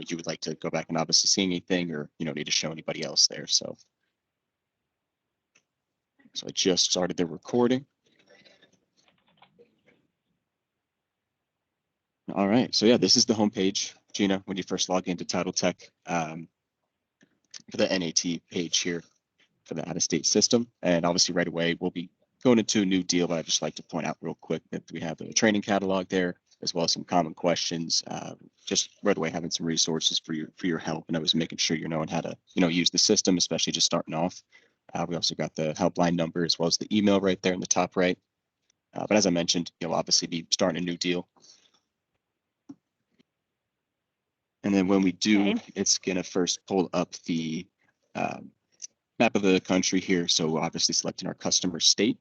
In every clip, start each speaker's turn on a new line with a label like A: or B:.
A: you would like to go back and obviously see anything or, need to show anybody else there. So I just started the recording. All right. So yeah, this is the homepage, Gina, when you first log into Title Tech for the NAT page here for the out-of-state system. And obviously right away, we'll be going into a new deal, but I'd just like to point out real quick that we have a training catalog there, as well as some common questions, just right away having some resources for your help. And I was making sure you're knowing how to, use the system, especially just starting off. We also got the helpline number as well as the email right there in the top right. But as I mentioned, you'll obviously be starting a new deal. And then when we do, it's going to first pull up the map of the country here. So obviously selecting our customer state.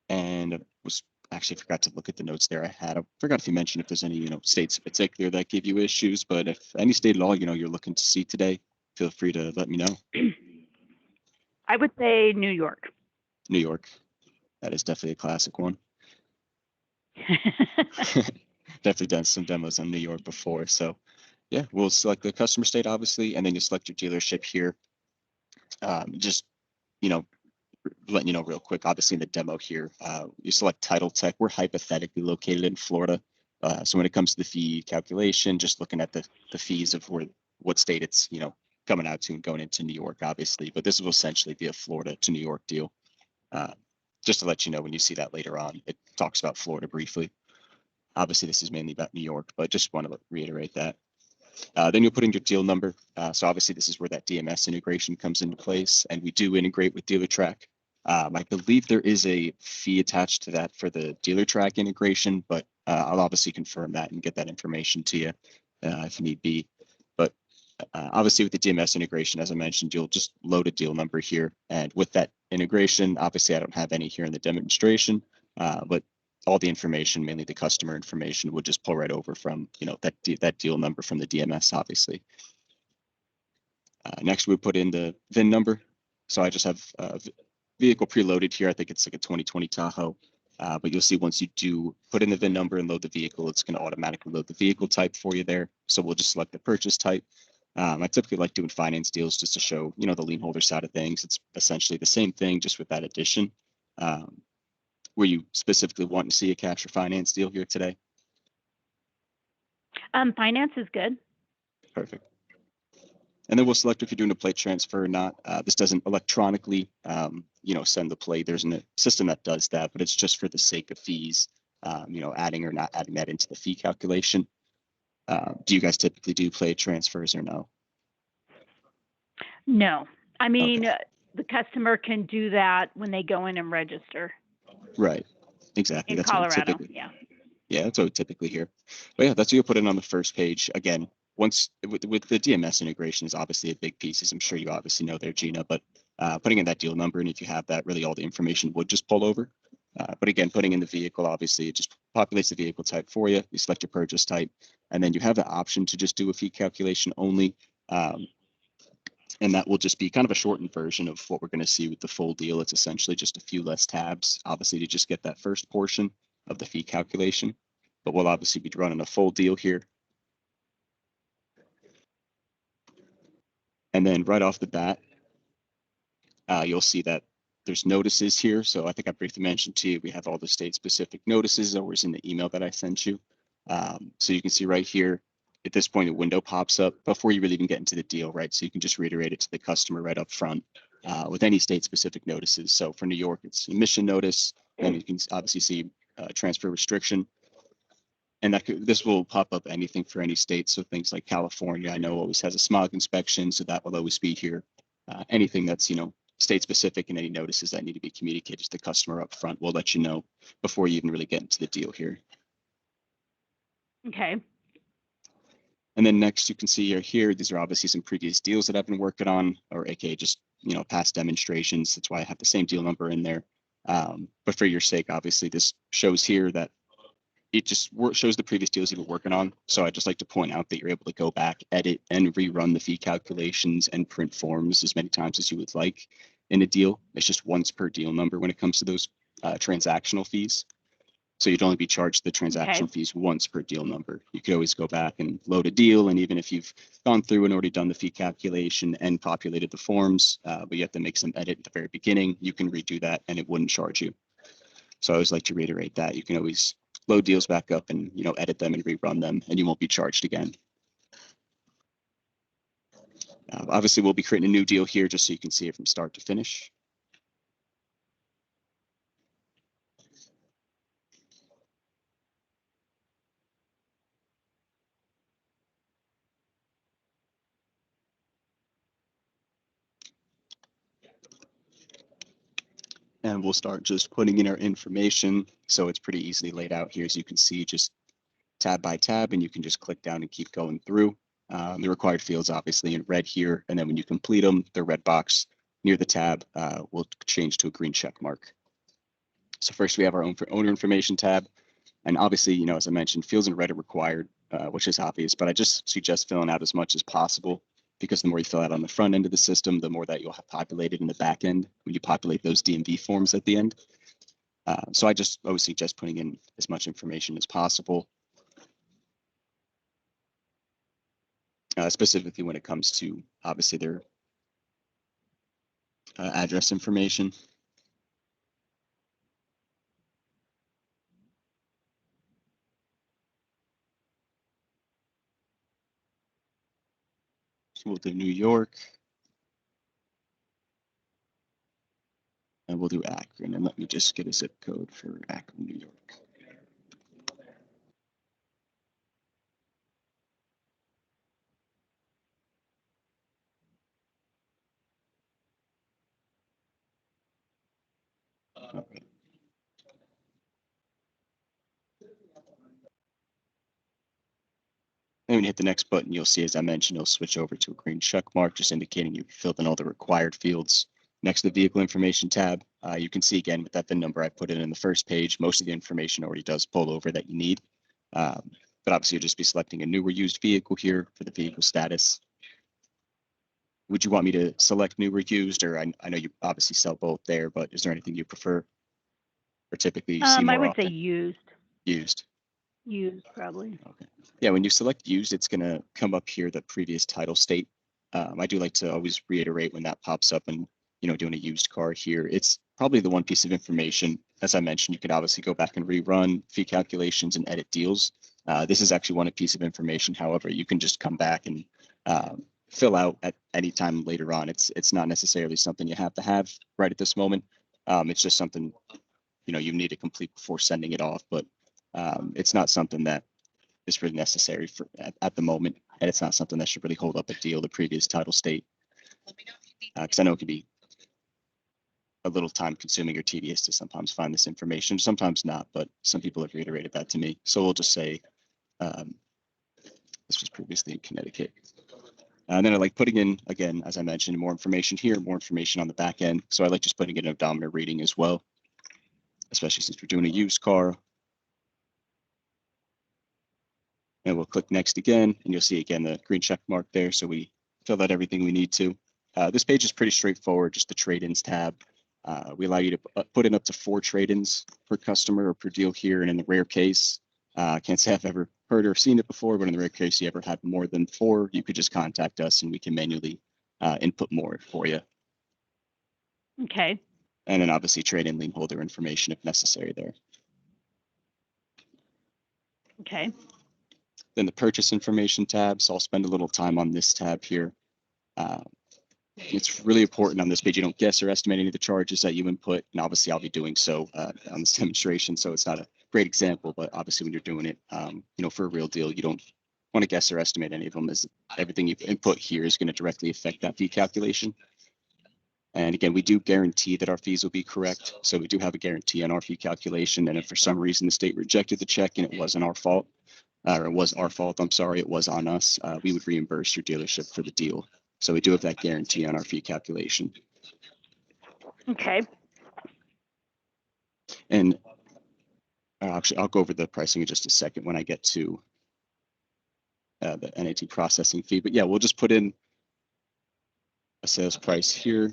A: And was actually forgot to look at the notes there I had. I forgot if you mentioned if there's any, states in particular that give you issues, but if any state at all, you're looking to see today, feel free to let me know.
B: I would say New York.
A: New York. That is definitely a classic one. Definitely done some demos on New York before. So yeah, we'll select the customer state, obviously, and then you select your dealership here. Just, letting you know real quick, obviously in the demo here, you select Title Tech. We're hypothetically located in Florida. So when it comes to the fee calculation, just looking at the fees of what state it's, coming out to and going into New York, obviously. But this will essentially be a Florida to New York deal. Just to let you know, when you see that later on, it talks about Florida briefly. Obviously, this is mainly about New York, but just want to reiterate that. Then you'll put in your deal number. So obviously, this is where that DMS integration comes into place, and we do integrate with DealerTrack. I believe there is a fee attached to that for the DealerTrack integration, but I'll obviously confirm that and get that information to you if need be. But obviously, with the DMS integration, as I mentioned, you'll just load a deal number here, and with that integration, obviously, I don't have any here in the demonstration, but all the information, mainly the customer information, would just pull right over from, that deal number from the DMS, obviously. Next, we put in the VIN number. So I just have a vehicle preloaded here. I think it's like a 2020 Tahoe. But you'll see once you do put in the VIN number and load the vehicle, it's going to automatically load the vehicle type for you there. So we'll just select the purchase type. I typically like doing finance deals just to show, the lien holder side of things. It's essentially the same thing, just with that addition. Were you specifically wanting to see a cash or finance deal here today?
B: Finance is good.
A: Perfect. And then we'll select if you're doing a plate transfer or not. This doesn't electronically, send the plate. There's a system that does that, but it's just for the sake of fees, adding or not adding that into the fee calculation. Do you guys typically do plate transfers or no?
B: No. I mean, okay. The customer can do that when they go in and register.
A: Right. Exactly.
B: In Colorado, yeah.
A: Yeah, that's what we typically hear. But yeah, that's what you'll put in on the first page. Again, once with the DMS integration is obviously a big piece, as I'm sure you obviously know there, Gina, but putting in that deal number, and if you have that, really all the information would just pull over. But again, putting in the vehicle, obviously it just populates the vehicle type for you. You select your purchase type, and then you have the option to just do a fee calculation only. And that will just be kind of a shortened version of what we're going to see with the full deal. It's essentially just a few less tabs, obviously, to just get that first portion of the fee calculation. But we'll obviously be running a full deal here. And then right off the bat, you'll see that there's notices here. So I think I briefly mentioned to you, we have all the state-specific notices always in the email that I sent you. So you can see right here, at this point, a window pops up before you really even get into the deal, right? So you can just reiterate it to the customer right up front with any state-specific notices. So for New York, it's emission notice, and you can obviously see transfer restriction. And this will pop up anything for any state. So things like California, I know always has a smog inspection, so that will always be here. Anything that's, state-specific and any notices that need to be communicated to the customer up front, we'll let you know before you even really get into the deal here.
B: Okay.
A: And then next you can see here, these are obviously some previous deals that I've been working on, or AKA just, past demonstrations. That's why I have the same deal number in there. But for your sake, obviously, this shows here that it just shows the previous deals you've been working on. So I'd just like to point out that you're able to go back, edit, and rerun the fee calculations and print forms as many times as you would like in a deal. It's just once per deal number when it comes to those transactional fees. So you'd only be charged the transactional fees once per deal number. You could always go back and load a deal. And even if you've gone through and already done the fee calculation and populated the forms, but you have to make some edit at the very beginning, you can redo that and it wouldn't charge you. So I always like to reiterate that. You can always load deals back up and, you know, edit them and rerun them, and you won't be charged again. Obviously, we'll be creating a new deal here just so you can see it from start to finish. And we'll start just putting in our information. So it's pretty easily laid out here, as you can see, just tab by tab, and you can just click down and keep going through. The required fields obviously in red here, and then when you complete them, the red box near the tab will change to a green check mark. So first we have our owner information tab, and obviously, you know, as I mentioned, fields in red are required, which is obvious, but I just suggest filling out as much as possible, because the more you fill out on the front end of the system, the more that you'll have populated in the back end when you populate those DMV forms at the end. So I just always suggest putting in as much information as possible. Specifically when it comes to obviously their address information. So we'll do New York, and we'll do Akron, and let me just get a zip code for Akron, New York. All right. And when you hit the next button, you'll see, as I mentioned, it'll switch over to a green check mark, just indicating you filled in all the required fields. Next to the vehicle information tab, you can see again with that VIN number I put in the first page, most of the information already does pull over that you need. But obviously you'll just be selecting a new or used vehicle here for the vehicle status. Would you want me to select new or used, or I know you obviously sell both there, but is there anything you prefer or typically you see more
B: I would say
A: often?
B: used.
A: Used.
B: Used, probably.
A: Okay. Yeah, when you select used, it's going to come up here, the previous title state. I do like to always reiterate when that pops up and, you know, doing a used car here. It's probably the one piece of information. As I mentioned, you could obviously go back and rerun fee calculations and edit deals. This is actually one piece of information. However, you can just come back and fill out at any time later on. It's not necessarily something you have to have right at this moment. It's just something, you know, you need to complete before sending it off. But it's not something that is really necessary for at the moment, and it's not something that should really hold up a deal, the previous title state, because I know it can be a little time consuming or tedious to sometimes find this information, sometimes not, but some people have reiterated that to me. So we'll just say this was previously in Connecticut. And then I like putting in, again, as I mentioned, more information here, more information on the back end. So I like just putting in an odometer reading as well, especially since we're doing a used car. And we'll click next again, and you'll see again the green check mark there. So we filled out everything we need to. This page is pretty straightforward, just the trade-ins tab. We allow you to put in up to 4 trade-ins per customer or per deal here. And in the rare case, I can't say I've ever heard or seen it before, but in the rare case you ever had more than 4, you could just contact us and we can manually input more for you.
B: Okay.
A: And then obviously trade-in lien holder information if necessary there.
B: Okay.
A: Then the purchase information tab. So I'll spend a little time on this tab here. It's really important on this page you don't guess or estimate any of the charges that you input, and obviously I'll be doing so on this demonstration, so it's not a great example, but obviously when you're doing it, you know, for a real deal, you don't want to guess or estimate any of them, as everything you input here is going to directly affect that fee calculation. And again, we do guarantee that our fees will be correct, so we do have a guarantee on our fee calculation, and if for some reason the state rejected the check and it wasn't our fault, or it was our fault, I'm sorry, it was on us, we would reimburse your dealership for the deal. So we do have that guarantee on our fee calculation.
B: Okay.
A: And actually, I'll go over the pricing in just a second when I get to the NAT processing fee. But yeah, we'll just put in a sales price here.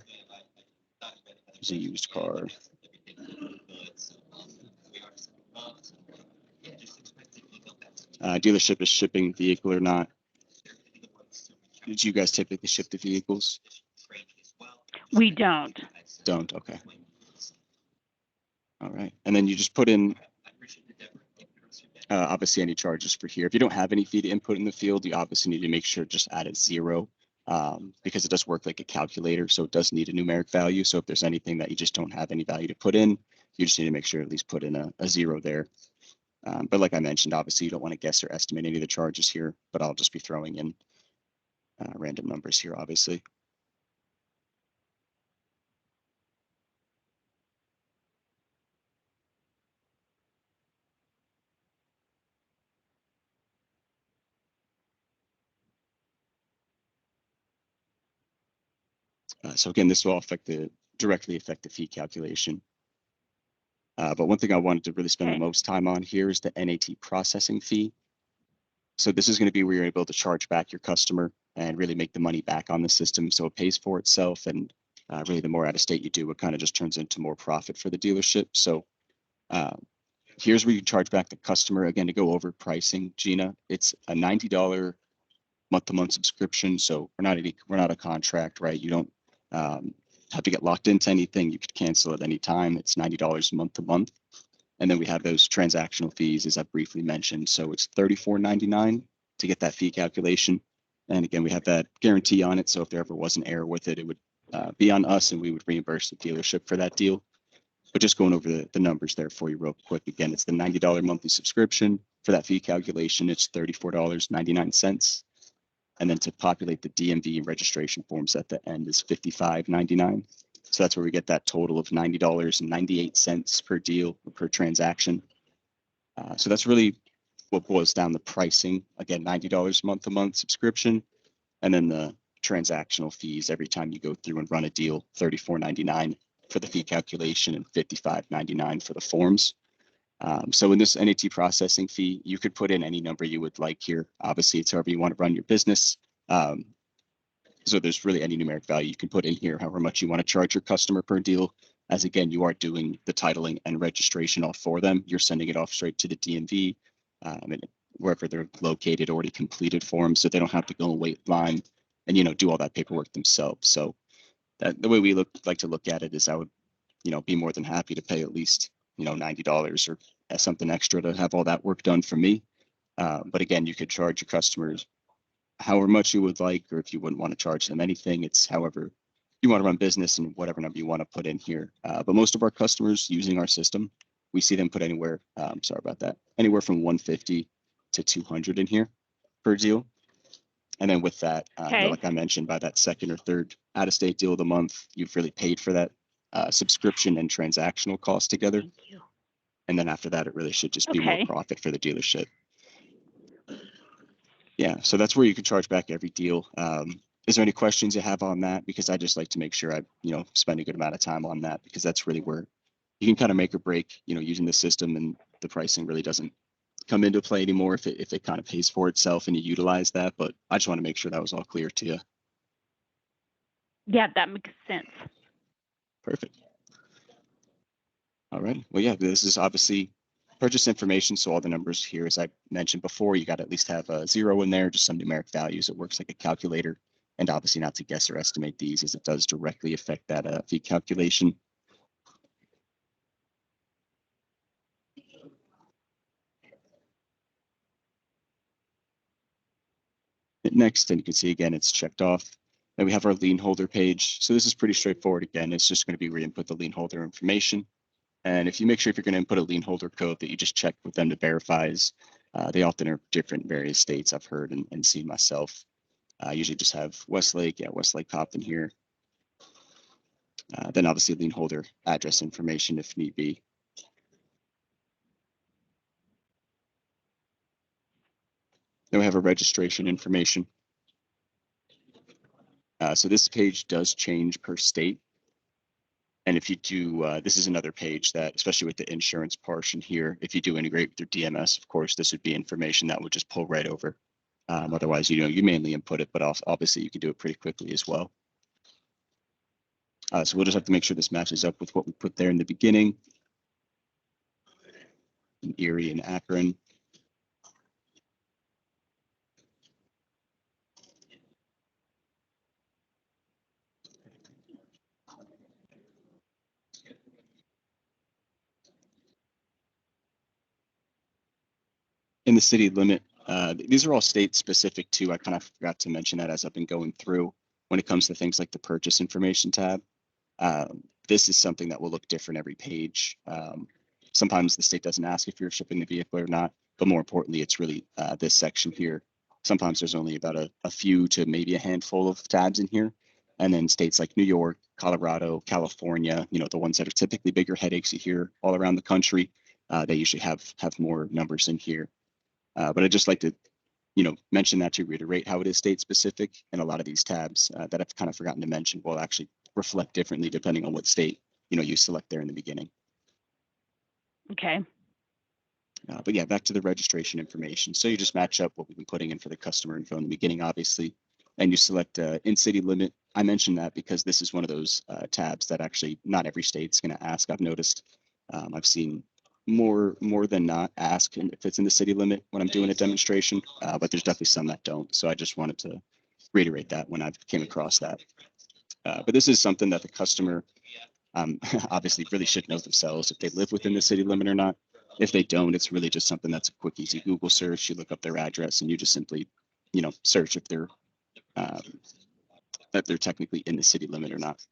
A: There's a used car. dealership is shipping vehicle or not. Did you guys typically ship the vehicles?
B: We don't.
A: Don't, okay. All right, and then you just put in obviously any charges for here. If you don't have any fee to input in the field, you obviously need to make sure just add it 0 because it does work like a calculator, so it does need a numeric value. So if there's anything that you just don't have any value to put in, you just need to make sure at least put in a 0 there. But like I mentioned, obviously you don't want to guess or estimate any of the charges here, but I'll just be throwing in random numbers here, obviously. So again, this will directly affect the fee calculation. But one thing I wanted to really spend the most time on here is the NAT processing fee. So this is going to be where you're able to charge back your customer and really make the money back on the system. So it pays for itself. And really the more out of state you do, it kind of just turns into more profit for the dealership. So here's where you charge back the customer. Again, to go over pricing, Gina, it's a $90 month-to-month subscription. So we're not a contract, right? You don't have to get locked into anything. You could cancel at any time. It's $90 month to month. And then we have those transactional fees, as I briefly mentioned. So it's $34.99 to get that fee calculation. And again, we have that guarantee on it. So if there ever was an error with it, it would be on us and we would reimburse the dealership for that deal. But just going over the numbers there for you real quick. Again, it's the $90 monthly subscription. For that fee calculation, it's $34.99. And then to populate the DMV and registration forms at the end is $55.99. So that's where we get that total of $90.98 per deal or per transaction. So that's really what boils down the pricing. Again, $90 month to month subscription, and then the transactional fees every time you go through and run a deal, $34.99 for the fee calculation and $55.99 for the forms. So in this NAT processing fee, you could put in any number you would like here. Obviously, it's however you want to run your business. So there's really any numeric value you can put in here, however much you want to charge your customer per deal. As again, you are doing the titling and registration all for them. You're sending it off straight to the DMV and wherever they're located, already completed forms, so they don't have to go and wait line and do all that paperwork themselves. So that the way we like to look at it is I would be more than happy to pay at least $90 or something extra to have all that work done for me. But again, you could charge your customers however much you would like, or if you wouldn't want to charge them anything, it's however you want to run business and whatever number you want to put in here. But most of our customers using our system, we see them put anywhere, sorry about that, anywhere from 150 to 200 in here per deal. And then with that, like I mentioned, by that second or third out of state deal of the month, you've really paid for that subscription and transactional cost together.
B: Thank you.
A: And then after that, it really should just be more profit for the dealership. Yeah, so that's where you can charge back every deal. Is there any questions you have on that? Because I just like to make sure I, spend a good amount of time on that, because that's really where you can kind of make or break, using the system, and the pricing really doesn't come into play anymore if it kind of pays for itself and you utilize that. But I just want to make sure that was all clear to you.
B: Yeah, that makes sense.
A: Perfect. All right. Well, yeah, this is obviously purchase information. So all the numbers here, as I mentioned before, you got to at least have a 0 in there, just some numeric values. It works like a calculator, and obviously not to guess or estimate these, as it does directly affect that fee calculation. Next, and you can see again, it's checked off. Then we have our lien holder page. So this is pretty straightforward. Again, it's just going to be where you input the lien holder information. And if you make sure if you're going to input a lien holder code that you just check with them to verify, they often are different in various states, I've heard and seen myself. I usually just have Westlake popped in here. Then obviously lien holder address information if need be. Then we have a registration information. So this page does change per state. And if you do, this is another page that, especially with the insurance portion here, if you do integrate with your DMS, of course, this would be information that would just pull right over. Otherwise, you mainly input it, but obviously you can do it pretty quickly as well. So we'll just have to make sure this matches up with what we put there in the beginning. In Erie and Akron. in the city limit, these are all state specific too. I kind of forgot to mention that as I've been going through when it comes to things like the purchase information tab. This is something that will look different every page. Sometimes the state doesn't ask if you're shipping the vehicle or not, but more importantly, it's really this section here. Sometimes there's only about a few to maybe a handful of tabs in here. And then states like New York, Colorado, California, the ones that are typically bigger headaches you hear all around the country, they usually have more numbers in here. But I'd just like to, mention that to reiterate how it is state specific, and a lot of these tabs that I've kind of forgotten to mention will actually reflect differently depending on what state, you select there in the beginning.
B: Okay.
A: But yeah, back to the registration information. So you just match up what we've been putting in for the customer info in the beginning, obviously, and you select in-city limit. I mentioned that because this is one of those tabs that actually not every state's going to ask. I've noticed. I've seen more than not ask if it's in the city limit when I'm doing a demonstration, but there's definitely some that don't. So I just wanted to reiterate that when I came across that. But this is something that the customer obviously really should know themselves if they live within the city limit or not. If they don't, it's really just something that's a quick, easy Google search. You look up their address and you just simply, search if they're that they're technically in the city limit or not.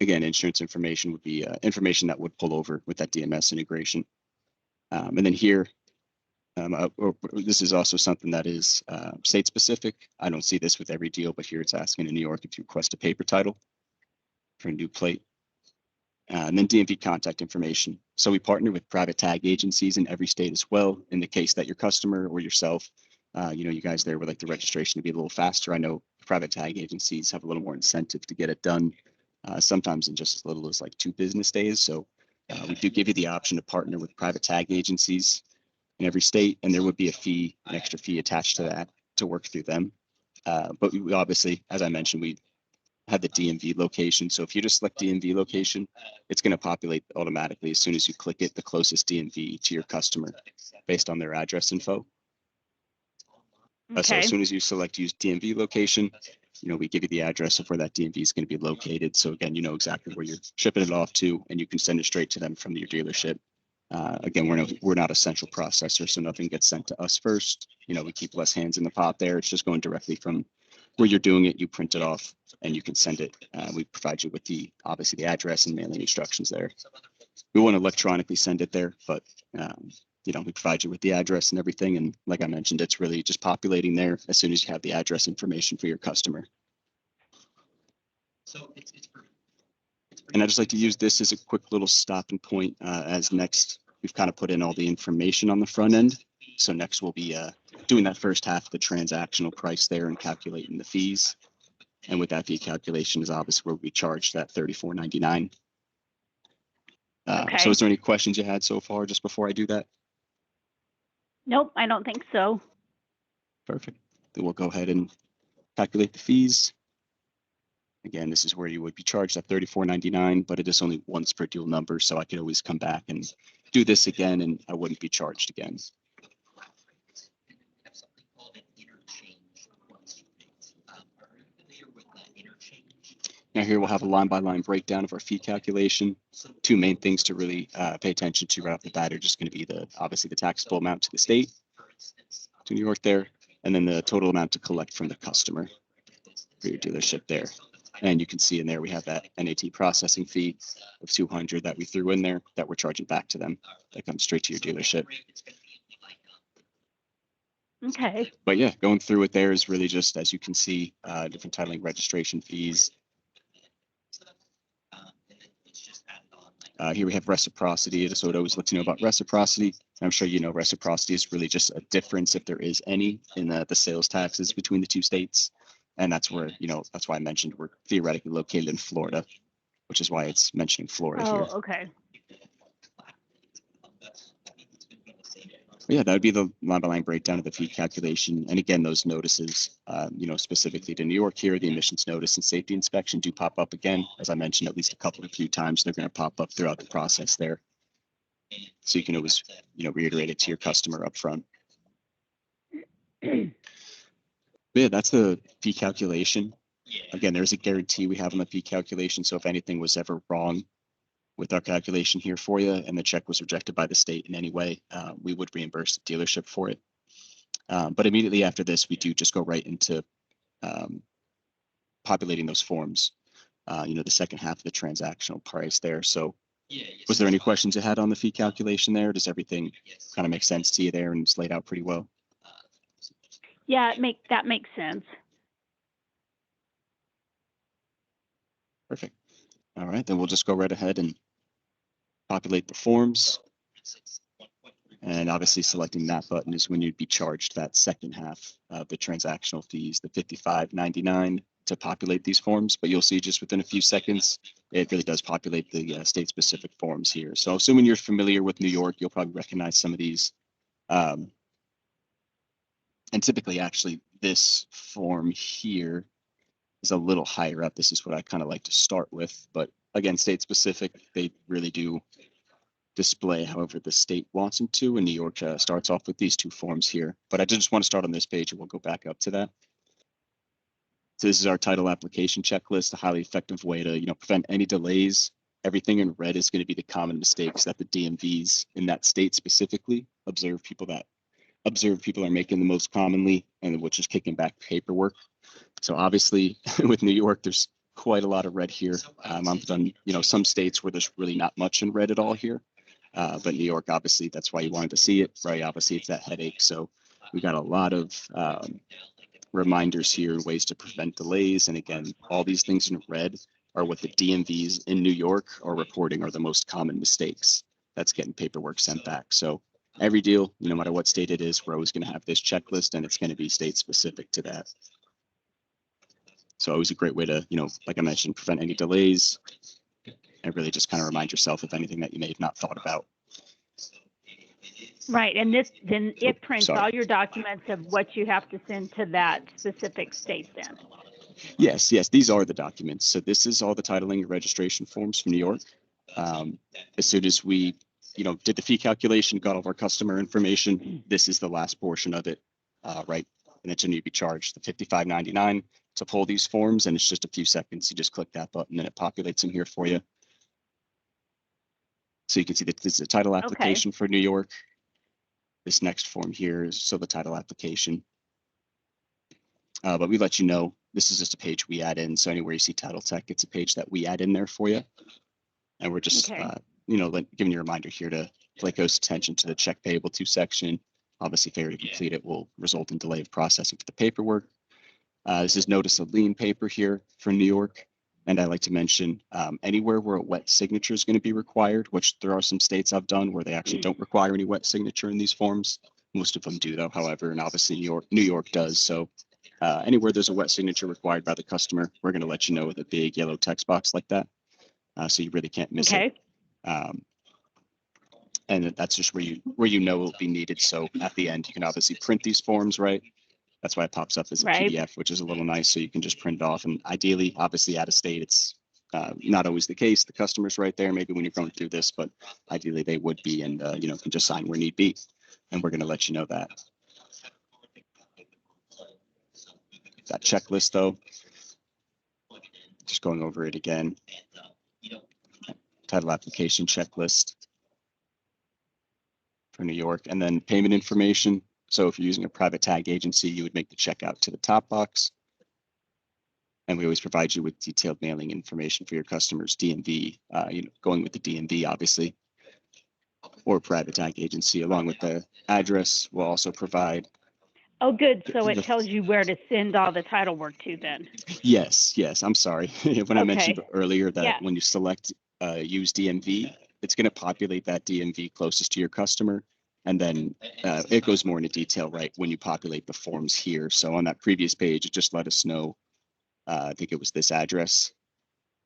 A: Again, insurance information would be information that would pull over with that DMS integration. And then here, this is also something that is state specific. I don't see this with every deal, but here it's asking in New York if you request a paper title for a new plate. And then DMV contact information. So we partner with private tag agencies in every state as well. In the case that your customer or yourself, you guys there would like the registration to be a little faster. I know private tag agencies have a little more incentive to get it done, sometimes in just as little as like 2 business days. So we do give you the option to partner with private tag agencies in every state, and there would be an extra fee attached to that to work through them. But we obviously, as I mentioned, we have the DMV location. So if you just select DMV location, it's going to populate automatically as soon as you click it, the closest DMV to your customer based on their address info. So as soon as you select use DMV location, we give you the address of where that DMV is going to be located. So again, you know exactly where you're shipping it off to, and you can send it straight to them from your dealership. Again, we're not a central processor, so nothing gets sent to us first. We keep less hands in the pot there. It's just going directly from where you're doing it. You print it off and you can send it. We provide you with obviously the address and mailing instructions there. We want to electronically send it there, but we provide you with the address and everything. And like I mentioned, it's really just populating there as soon as you have the address information for your customer. And I just like to use this as a quick little stopping point as next we've kind of put in all the information on the front end. So next we'll be doing that first half of the transactional price there and calculating the fees. And with that fee calculation is obviously where we charge that $34.99.
B: Okay.
A: So is there any questions you had so far just before I do that?
B: Nope, I don't think so.
A: Perfect. Then we'll go ahead and calculate the fees. Again, this is where you would be charged at $34.99, but it is only once per deal number, so I could always come back and do this again, and I wouldn't be charged again. Now here we'll have a line-by-line breakdown of our fee calculation. 2 main things to really pay attention to right off the bat are just going to be obviously the taxable amount to the state, to New York there, and then the total amount to collect from the customer for your dealership there. And you can see in there we have that NAT processing fee of $200 that we threw in there that we're charging back to them. That comes straight to your dealership.
B: Okay.
A: But yeah, going through it there is really just, as you can see, different titling registration fees. Here we have reciprocity. So it always lets you know about reciprocity. I'm sure you know reciprocity is really just a difference, if there is any, in the sales taxes between the 2 states. And that's where, that's why I mentioned we're theoretically located in Florida, which is why it's mentioning Florida here.
B: Oh, okay.
A: Yeah, that would be the line-by-line breakdown of the fee calculation. And again, those notices, specifically to New York here, the emissions notice and safety inspection do pop up again. As I mentioned, at least a few times, they're going to pop up throughout the process there. So you can always, reiterate it to your customer up front. Yeah, that's the fee calculation. Again, there's a guarantee we have on the fee calculation. So if anything was ever wrong, with our calculation here for you, and the check was rejected by the state in any way, we would reimburse the dealership for it. But immediately after this, we do just go right into populating those forms, the second half of the transactional price there. So was there any questions you had on the fee calculation there? Does everything kind of make sense to you there and it's laid out pretty well?
B: Yeah, that makes sense.
A: Perfect. All right, then we'll just go right ahead and populate the forms. And obviously selecting that button is when you'd be charged that second half of the transactional fees, the $55.99 to populate these forms. But you'll see just within a few seconds, it really does populate the state-specific forms here. So assuming you're familiar with New York, you'll probably recognize some of these. And typically, actually, this form here is a little higher up. This is what I kind of like to start with. But again, state-specific, they really do display however the state wants them to, and New York starts off with these two forms here. But I just want to start on this page and we'll go back up to that. So this is our title application checklist, a highly effective way to prevent any delays. Everything in red is going to be the common mistakes that the DMVs in that state specifically observe people are making the most commonly, and which is kicking back paperwork. So obviously with New York, there's quite a lot of red here. I've done some states where there's really not much in red at all here. But New York, obviously, that's why you wanted to see it, right? Obviously, it's that headache. So we got a lot of reminders here, ways to prevent delays. And again, all these things in red are what the DMVs in New York are reporting are the most common mistakes that's getting paperwork sent back. So every deal, no matter what state it is, we're always going to have this checklist, and it's going to be state specific to that. So always a great way to, like I mentioned, prevent any delays and really just kind of remind yourself of anything that you may have not thought about.
B: Right, and then it prints all your documents of what you have to send to that specific state then.
A: Yes, these are the documents. So this is all the titling and registration forms from New York. As soon as we, did the fee calculation, got all of our customer information, this is the last portion of it, right? And it's going to be charged the $55.99 to pull these forms, and it's just a few seconds. You just click that button and it populates them here for you. So you can see that this is a title application for New York. This next form here is still the title application. But we let you know, this is just a page we add in. So anywhere you see title tech, it's a page that we add in there for you. And we're just, giving you a reminder here to pay close attention to the check payable to section. Obviously, failure to complete it will result in delay of processing for the paperwork. This is notice of lien paper here for New York. And I like to mention anywhere where a wet signature is going to be required, which there are some states I've done where they actually don't require any wet signature in these forms. Most of them do, though, however, and obviously New York does. So anywhere there's a wet signature required by the customer, we're going to let you know with a big yellow text box like that. So you really can't miss it. And that's just where you know it'll be needed. So at the end, you can obviously print these forms, right? That's why it pops up as a PDF, which is a little nice. So you can just print it off. And ideally, obviously, out of state, it's not always the case. The customer's right there, maybe when you're going through this, but ideally they would be, and can just sign where need be. And we're going to let you know that. That checklist, though, just going over it again. Title application checklist for New York, and then payment information. So if you're using a private tag agency, you would make the check out to the top box. And we always provide you with detailed mailing information for your customers, DMV, going with the DMV, obviously, or private tag agency, along with the address. We'll also provide.
B: Oh, good. So it tells you where to send all the title work to then.
A: Yes. I'm sorry. When I mentioned earlier that when you select use DMV, it's going to populate that DMV closest to your customer. And then it goes more into detail, right, when you populate the forms here. So on that previous page, it just let us know, I think it was this address.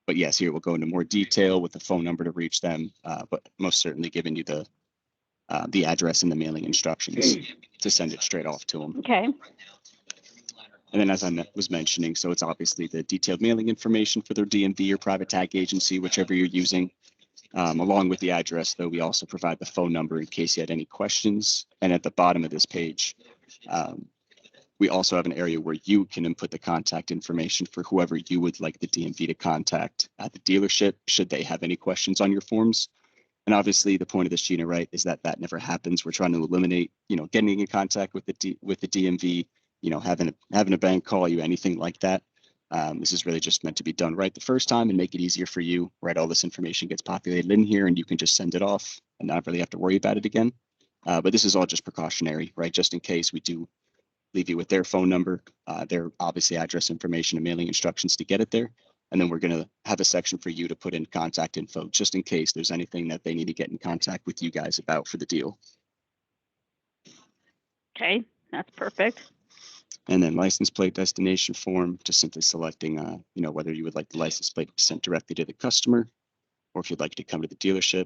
A: But yes, here we'll go into more detail with the phone number to reach them, but most certainly giving you the address and the mailing instructions to send it straight off to them.
B: Okay.
A: And then as I was mentioning, so it's obviously the detailed mailing information for their DMV or private tag agency, whichever you're using. Along with the address, though, we also provide the phone number in case you had any questions. And at the bottom of this page, we also have an area where you can input the contact information for whoever you would like the DMV to contact at the dealership, should they have any questions on your forms. And obviously, the point of this, Gina, right, is that that never happens. We're trying to eliminate, getting in contact with the DMV, having a bank call you, anything like that. This is really just meant to be done right the first time and make it easier for you, right? All this information gets populated in here and you can just send it off and not really have to worry about it again. But this is all just precautionary, right? Just in case we do leave you with their phone number, their obviously address information and mailing instructions to get it there. And then we're going to have a section for you to put in contact info, just in case there's anything that they need to get in contact with you guys about for the deal.
B: Okay, that's perfect.
A: And then license plate destination form, just simply selecting, whether you would like the license plate to be sent directly to the customer, or if you'd like to come to the dealership.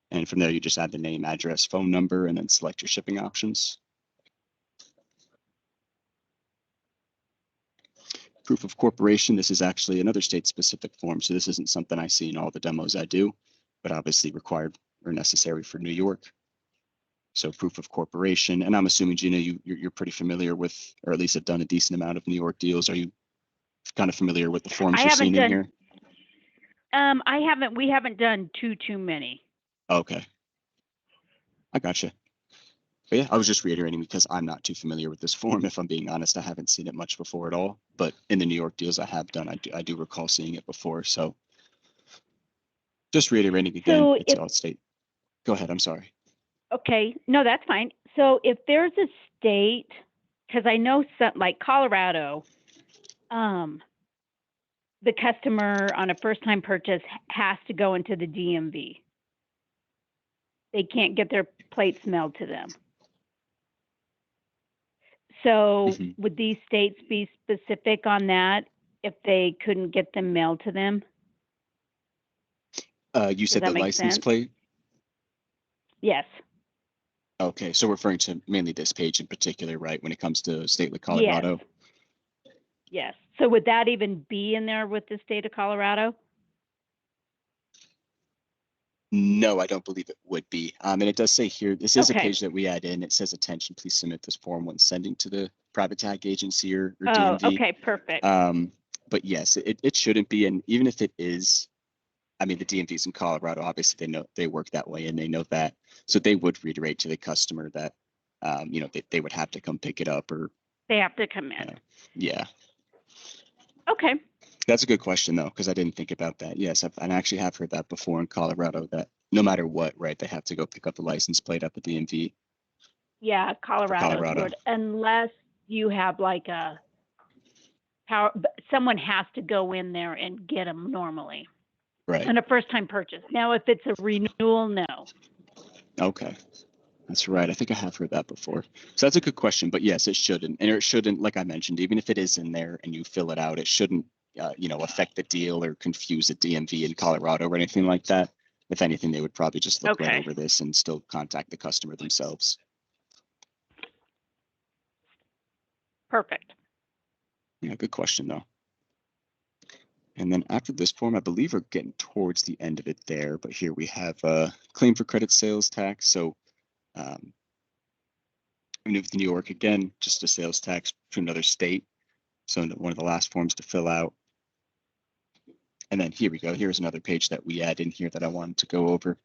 A: And from there, you just add the name, address, phone number, and then select your shipping options. Proof of corporation, this is actually another state-specific form, so this isn't something I see in all the demos I do, but obviously required or necessary for New York. So proof of corporation, and I'm assuming, Gina, you're pretty familiar with, or at least have done a decent amount of New York deals. Are you kind of familiar with the forms you're seeing in here?
B: We haven't done too many.
A: Okay, I gotcha. But yeah, I was just reiterating because I'm not too familiar with this form. If I'm being honest, I haven't seen it much before at all. But in the New York deals I have done, I do recall seeing it before. So just reiterating again, so it's all state. Go ahead. I'm sorry.
B: Okay, no, that's fine. So if there's a state, because I know some like Colorado, the customer on a first-time purchase has to go into the DMV. They can't get their plates mailed to them. So would these states be specific on that if they couldn't get them mailed to them?
A: You said the license plate?
B: Yes.
A: Okay, so referring to mainly this page in particular, right, when it comes to a state like Colorado?
B: Yes. So would that even be in there with the state of Colorado?
A: No, I don't believe it would be. And it does say here, this is a page that we add in. It says, attention, please submit this form when sending to the private tag agency or DMV.
B: Oh, okay, perfect.
A: But yes, it shouldn't be. And even if it is, I mean, the DMVs in Colorado, obviously they know they work that way and they know that. So they would reiterate to the customer that, they would have to come pick it up or.
B: They have to come in.
A: Yeah.
B: Okay.
A: That's a good question, though, because I didn't think about that. Yes, I actually have heard that before in Colorado, that no matter what, right, they have to go pick up the license plate at the DMV.
B: Yeah, Colorado would, unless you have like a power, someone has to go in there and get them normally.
A: Right.
B: On a first-time purchase. Now, if it's a renewal, no.
A: Okay. That's right. I think I have heard that before. So that's a good question, but yes, it shouldn't. And it shouldn't, like I mentioned, even if it is in there and you fill it out, it shouldn't, affect the deal or confuse the DMV in Colorado or anything like that. If anything, they would probably just look right over this and still contact the customer themselves.
B: Perfect.
A: Yeah, good question, though. And then after this form, I believe we're getting towards the end of it there, but here we have a claim for credit sales tax. So with New York, again, just a sales tax to another state. So one of the last forms to fill out. And then here we go. Here's another page that we add in here that I wanted to go over.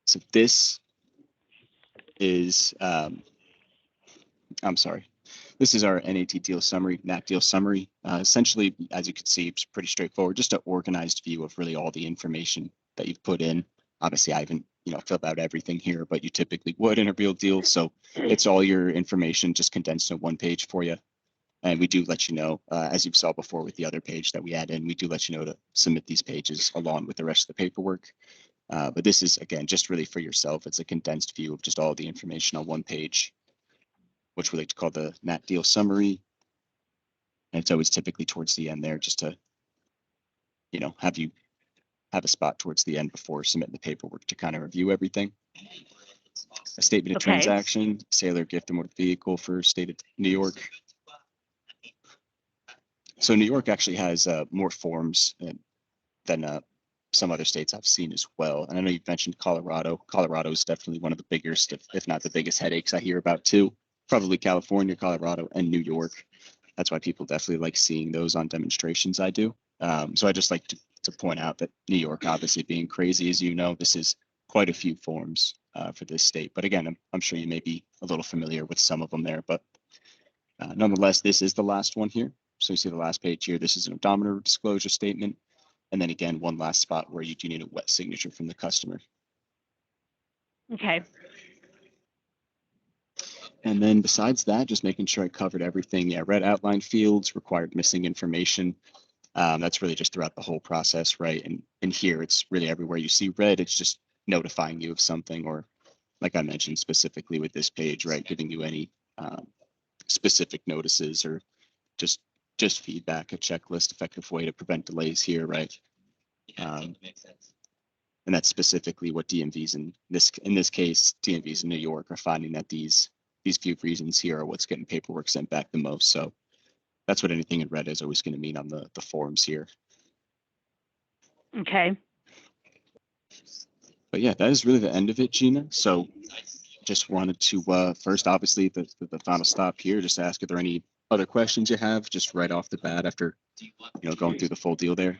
A: So this is, I'm sorry. This is our NAT deal summary, NAT deal summary. Essentially, as you can see, it's pretty straightforward, just an organized view of really all the information that you've put in. Obviously, I haven't, filled out everything here, but you typically would in a real deal. So it's all your information just condensed in one page for you. And we do let you know, as you saw before with the other page that we add in, we do let you know to submit these pages along with the rest of the paperwork. But this is, again, just really for yourself. It's a condensed view of just all the information on one page, which we like to call the NAT deal summary. And it's always typically towards the end there, just to, have you have a spot towards the end before submitting the paperwork to kind of review everything. A statement of transaction, sale or gift of motor vehicle for state of New York. So New York actually has more forms than some other states I've seen as well. And I know you've mentioned Colorado. Colorado is definitely one of the biggest, if not the biggest headaches I hear about too. probably California, Colorado, and New York. That's why people definitely like seeing those on demonstrations. I do. So I just like to point out that New York, obviously being crazy, as you know, this is quite a few forms for this state. But again, I'm sure you may be a little familiar with some of them there. But nonetheless, this is the last one here. So you see the last page here. This is an odometer disclosure statement. And then again, one last spot where you do need a wet signature from the customer.
B: Okay.
A: And then besides that, just making sure I covered everything. Yeah, red outline fields, required missing information. That's really just throughout the whole process, right? And here it's really everywhere you see red, it's just notifying you of something, or like I mentioned specifically with this page, right, giving you any specific notices or just feedback, a checklist, effective way to prevent delays here, right? And that's specifically what DMVs in this case, DMVs in New York are finding that these few reasons here are what's getting paperwork sent back the most. So that's what anything in red is always going to mean on the forms here.
B: Okay.
A: But yeah, that is really the end of it, Gina. So just wanted to first, obviously, the final stop here, just ask if there are any other questions you have just right off the bat after, going through the full deal there.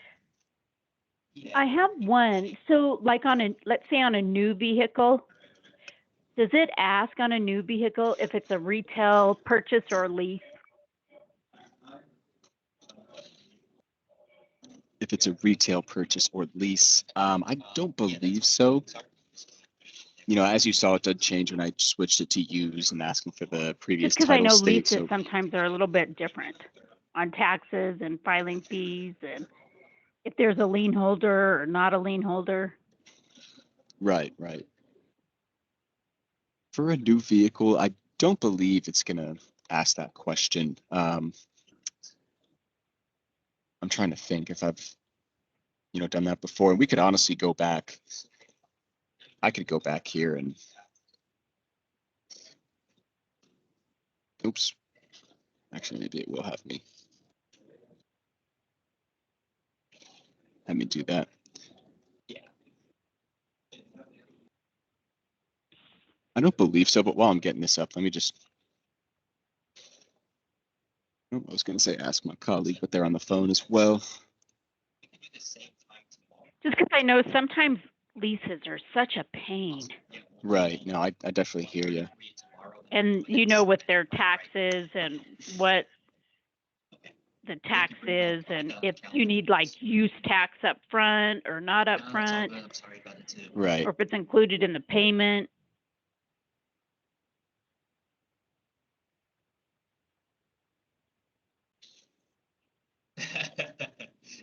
B: I have one. So like let's say on a new vehicle, does it ask on a new vehicle if it's a retail purchase or a lease?
A: If it's a retail purchase or lease, I don't believe so. As you saw, it did change when I switched it to use and asking for the previous
B: Just because I know
A: state.
B: leases sometimes are a little bit different on taxes and filing fees, and if there's a lien holder or not a lien holder.
A: Right. For a new vehicle, I don't believe it's going to ask that question. I'm trying to think if I've, done that before. And we could honestly go back. I could go back here and, oops. Actually, maybe it will have me. Let me do that. I don't believe so, but while I'm getting this up, let me just, I was going to say ask my colleague, but they're on the phone as well.
B: Just because I know sometimes leases are such a pain.
A: Right. No, I definitely hear you.
B: And with their taxes and what the tax is, and if you need like use tax up front or not up front,
A: right?
B: Or if it's included in the payment.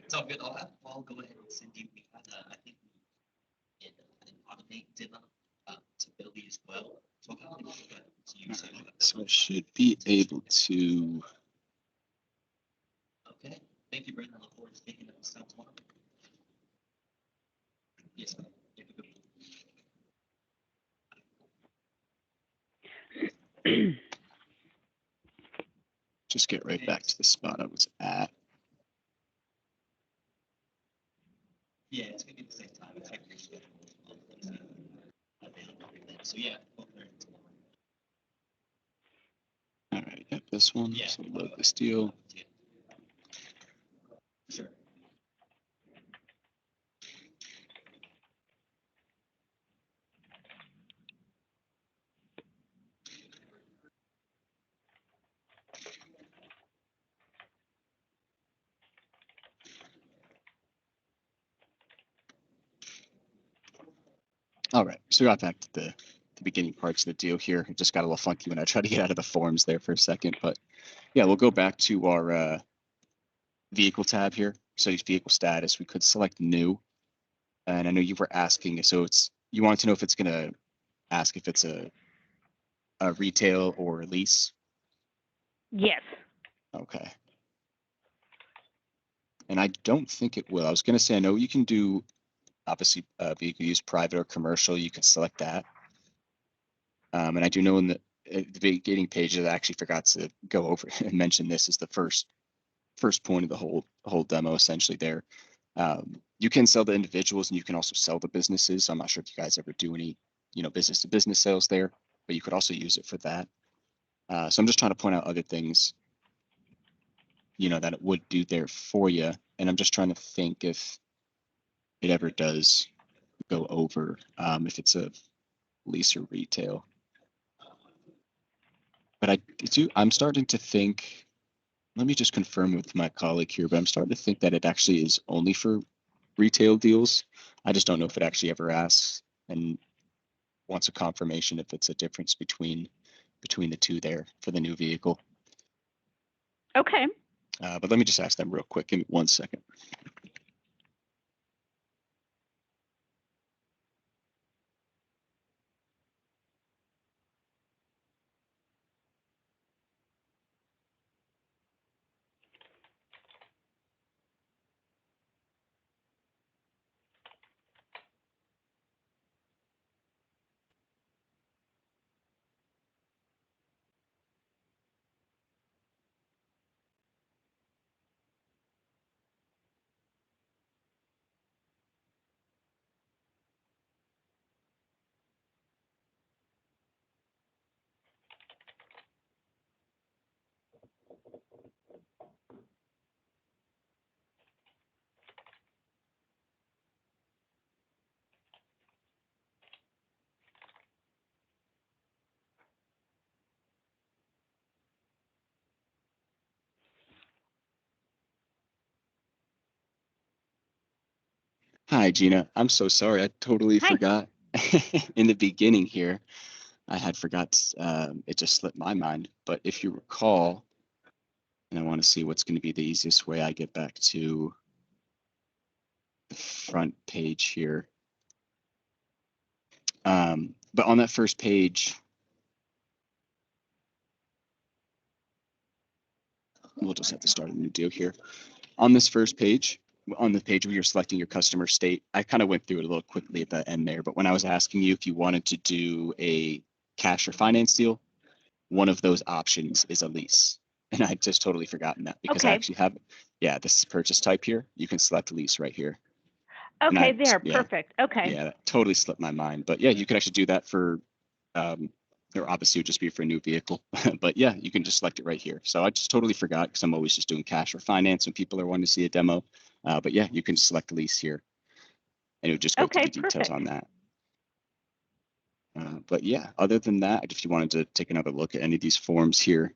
C: It's all good. I'll go ahead and send you. We had, I think, an automate demo to Billy as well. So I'll go ahead and use it.
A: So I should be able to.
C: Okay. Thank you, Brandon. I look forward to speaking to this tomorrow. Yes, ma'am.
A: Just get right back to the spot I was at.
C: Yeah, it's gonna be the same time. It's like so yeah.
A: All right, yep, this one. Yeah. So load this deal.
C: Sure.
A: All right, so we got back to the beginning parts of the deal here. It just got a little funky when I tried to get out of the forms there for a second, but yeah, we'll go back to our vehicle tab here. So vehicle status, we could select new. And I know you were asking, so you want to know if it's going to ask if it's a retail or a lease?
B: Yes.
A: Okay. And I don't think it will. I was going to say, I know you can do, obviously, vehicle use private or commercial. You can select that. And I do know in the beginning pages, I actually forgot to go over and mention this is the first point of the whole demo, essentially there. You can sell to individuals and you can also sell to businesses. I'm not sure if you guys ever do any, business to business sales there, but you could also use it for that. So I'm just trying to point out other things, that it would do there for you. And I'm just trying to think if it ever does go over, if it's a lease or retail. But I'm starting to think, let me just confirm with my colleague here, but I'm starting to think that it actually is only for retail deals. I just don't know if it actually ever asks and wants a confirmation if it's a difference between the two there for the new vehicle.
B: Okay.
A: But let me just ask them real quick. Give me 1 second. Hi, Gina. I'm so sorry. I totally
B: Hi.
A: forgot in the beginning here. I had forgot, it just slipped my mind. But if you recall, and I want to see what's going to be the easiest way I get back to the front page here. But on that first page, we'll just have to start a new deal here. On this first page, on the page where you're selecting your customer state, I kind of went through it a little quickly at the end there, but when I was asking you if you wanted to do a cash or finance deal, one of those options is a lease. And I just totally forgotten that because I
B: Okay.
A: actually have, this purchase type here. You can select lease right here.
B: Okay, there, perfect. Okay.
A: Yeah, that totally slipped my mind. But yeah, you could actually do that for, or obviously it would just be for a new vehicle. But yeah, you can just select it right here. So I just totally forgot because I'm always just doing cash or finance when people are wanting to see a demo. But yeah, you can select lease here and it would just go through
B: Okay,
A: the details
B: perfect.
A: on that. But yeah, other than that, if you wanted to take another look at any of these forms here,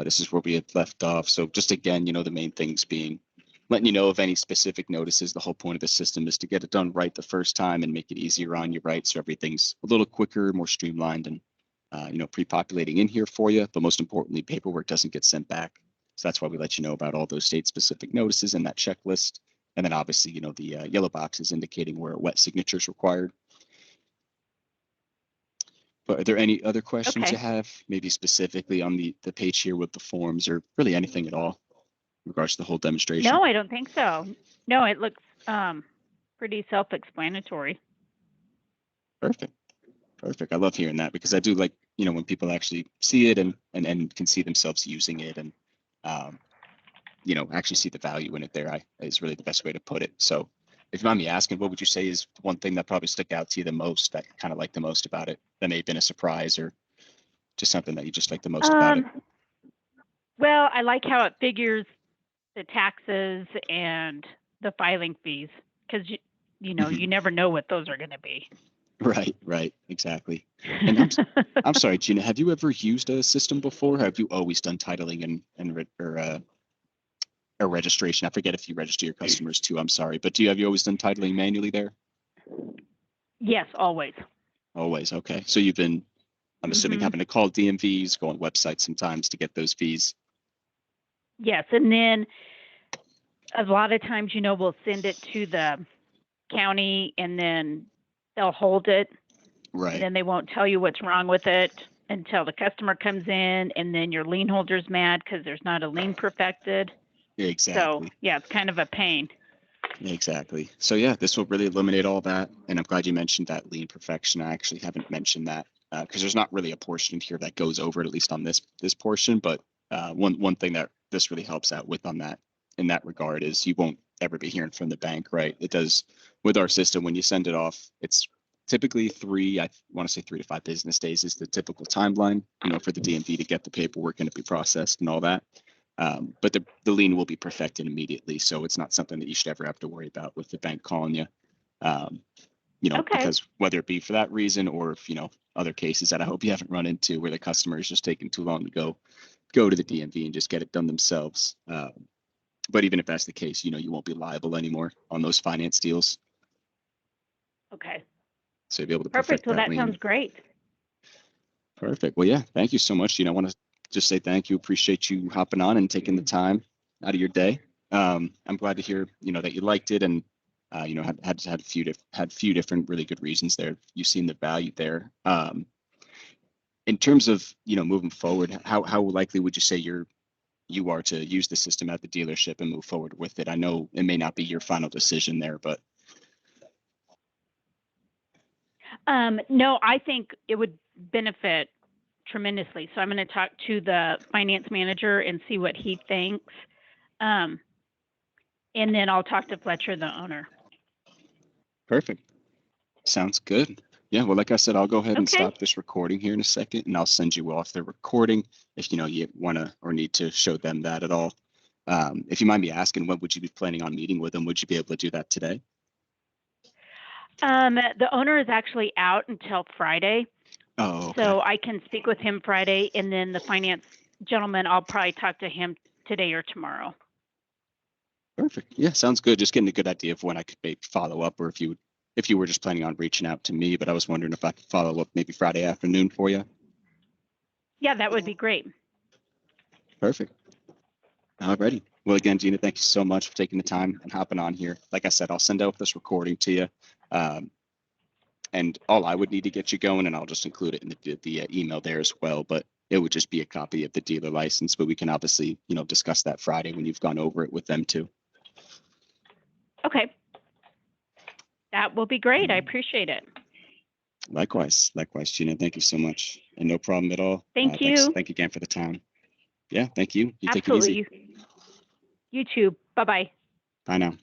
A: this is where we had left off. So just again, the main things being letting you know of any specific notices. The whole point of the system is to get it done right the first time and make it easier on you, right? So everything's a little quicker, more streamlined, and pre-populating in here for you. But most importantly, paperwork doesn't get sent back. So that's why we let you know about all those state-specific notices in that checklist. And then obviously, the yellow boxes indicating where a wet signature is required. But are there any other questions
B: Okay.
A: you have, maybe specifically on the page here with the forms or really anything at all in regards to the whole demonstration?
B: No, I don't think so. No, it looks pretty self-explanatory.
A: Perfect. Perfect. I love hearing that because I do like, when people actually see it and can see themselves using it and, actually see the value in it there is really the best way to put it. So if you mind me asking, what would you say is one thing that probably stuck out to you the most, that you kind of like the most about it, that may have been a surprise or just something that you just like the most about it?
B: Well, I like how it figures the taxes and the filing fees because you never know what those are going to be.
A: Right, exactly. And I'm sorry, Gina, have you ever used a system before? Or have you always done titling or registration? I forget if you register your customers too. I'm sorry, but have you always done titling manually there?
B: Yes, always.
A: Always. Okay. So you've been, I'm assuming, having to call DMVs, go on websites sometimes to get those fees.
B: Yes, and then a lot of times, we'll send it to the county and then they'll hold it.
A: Right.
B: And then they won't tell you what's wrong with it until the customer comes in, and then your lien holder's mad because there's not a lien perfected.
A: Exactly.
B: So yeah, it's kind of a pain.
A: Exactly. So yeah, this will really eliminate all that. And I'm glad you mentioned that lien perfection. I actually haven't mentioned that because there's not really a portion here that goes over it, at least on this portion. But one thing that this really helps out with on that in that regard is you won't ever be hearing from the bank, right? It does with our system when you send it off. It's typically I want to say 3 to 5 business days is the typical timeline, for the DMV to get the paperwork and to be processed and all that. But the lien will be perfected immediately. So it's not something that you should ever have to worry about with the bank calling you.
B: Okay.
A: Because whether it be for that reason or if, other cases that I hope you haven't run into where the customer is just taking too long to go to the DMV and just get it done themselves. But even if that's the case, you won't be liable anymore on those finance deals.
B: Okay.
A: So you'll be able to
B: Perfect.
A: perfect
B: Well,
A: that
B: that
A: lien.
B: sounds great.
A: Perfect. Well, yeah, thank you so much. I want to just say thank you. Appreciate you hopping on and taking the time out of your day. I'm glad to hear, that you liked it and, had a few different really good reasons there. You've seen the value there. In terms of, moving forward, how likely would you say you are to use the system at the dealership and move forward with it? I know it may not be your final decision there, but.
B: No, I think it would benefit tremendously. So I'm going to talk to the finance manager and see what he thinks. And then I'll talk to Fletcher, the owner.
A: Perfect. Sounds good. Yeah, well, like I said, I'll go ahead and
B: Okay.
A: stop this recording here in a second, and I'll send you off the recording if you want to or need to show them that at all. If you mind me asking, when would you be planning on meeting with them? Would you be able to do that today?
B: The owner is actually out until Friday.
A: Oh, okay.
B: So I can speak with him Friday, and then the finance gentleman, I'll probably talk to him today or tomorrow.
A: Perfect. Yeah, sounds good. Just getting a good idea of when I could maybe follow up, or if you were just planning on reaching out to me, but I was wondering if I could follow up maybe Friday afternoon for you.
B: Yeah, that would be great.
A: Perfect. Alrighty. Well, again, Gina, thank you so much for taking the time and hopping on here. Like I said, I'll send out this recording to you. And all I would need to get you going, and I'll just include it in the email there as well, but it would just be a copy of the dealer license, but we can obviously, discuss that Friday when you've gone over it with them too.
B: Okay. That will be great. I appreciate it.
A: Likewise, Gina, thank you so much. And no problem at all.
B: Thank you.
A: Thank you again for the time. Yeah, thank you. You
B: Absolutely.
A: take it easy.
B: You too. Bye-bye.
A: Bye now.